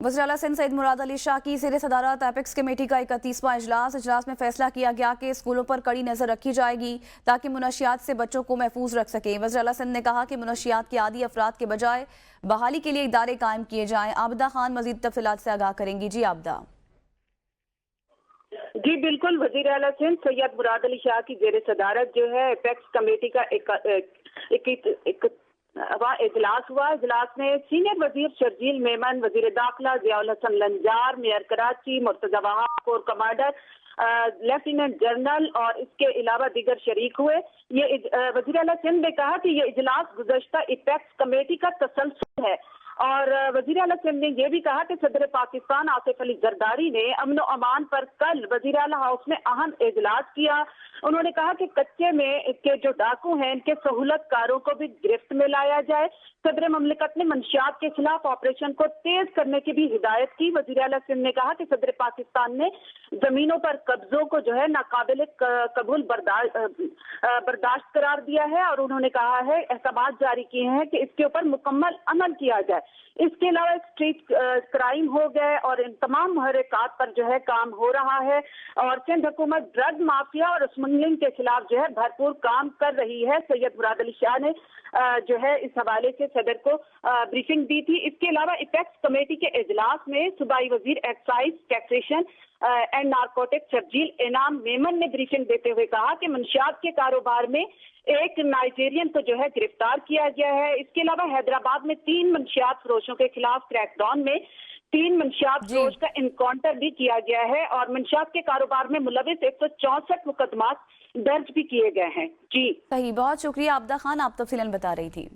वज़ीर आला सिंध सईद मुराद अली शाह की ज़ेर सदारत एपेक्स कमेटी का 31वां इजलास में फैसला किया गया कि स्कूलों पर कड़ी नज़र रखी जाएगी ताकि मुनशियात से बच्चों को महफूज रख सकें। वज़ीर आला सिंध ने कहा कि मुनशियात के आदी अफराद के बजाय बहाली के लिए इदारे कायम किए जाएं। आबिदा खान मज़ीद तफसीलात से आगाह करेंगी। जी आबिदा। जी बिल्कुल, वज़ीर आला सिंध सैयद मुराद अली शाह की ज़ेर सदारत जो है एपेक्स कमेटी का एक इजलास हुआ। इजलास में सीनियर वजीर शर्जील मेमन, वजीर दाखिला Ziaul Hasan Lanjar, mayor Karachi Murtaza Wahab, corps commander lieutenant general और इसके अलावा दीगर शरीक हुए। ये वज़ीर आला सिंध ने कहा कि ये इजलास गुज़श्ता एपेक्स कमेटी का तसलसल है और वज़ीर आला सिंध ने यह भी कहा कि सदर पाकिस्तान आसिफ अली जरदारी ने अमन व अमान पर कल वज़ीर आला हाउस में अहम इजलास किया। उन्होंने कहा कि कच्चे में के जो डाकू हैं इनके सहूलतकारों को भी गिरफ्त में लाया जाए। सदर ममलिकत ने मंशियात के खिलाफ ऑपरेशन को तेज करने की भी हिदायत की। वज़ीर आला सिंध ने कहा कि सदर पाकिस्तान ने जमीनों पर कब्जों को जो है नाकाबिल कबूल बर्दाश्त करार दिया है और उन्होंने कहा है अहकाम जारी किए हैं कि इसके ऊपर मुकम्मल अमल किया जाए। इसके अलावा स्ट्रीट क्राइम हो गए और इन तमाम महरकात पर जो है काम हो रहा है और सिंध हुकूमत ड्रग माफिया और स्मगलिंग के खिलाफ जो है भरपूर काम कर रही है। सैयद मुराद अली शाह ने जो है इस हवाले से सदर को ब्रीफिंग दी थी। इसके अलावा एपेक्स कमेटी के इजलास में सूबाई वजीर excise, taxation and narcotic Sharjeel इनाम मेमन ने ब्रीफिंग देते हुए कहा कि मंशियात के कारोबार में एक नाइजीरियन को जो है गिरफ्तार किया गया है। इसके अलावा हैदराबाद में 3 मंशियात फरोशों के खिलाफ क्रैकडाउन में 3 मंशियात फरोश का इनकाउंटर भी किया गया है और मंशियात के कारोबार में मुलविस 164 मुकदमात दर्ज भी किए गए हैं। जी सही, बहुत शुक्रिया आबिदा खान, आप तफसीलन बता रही थी।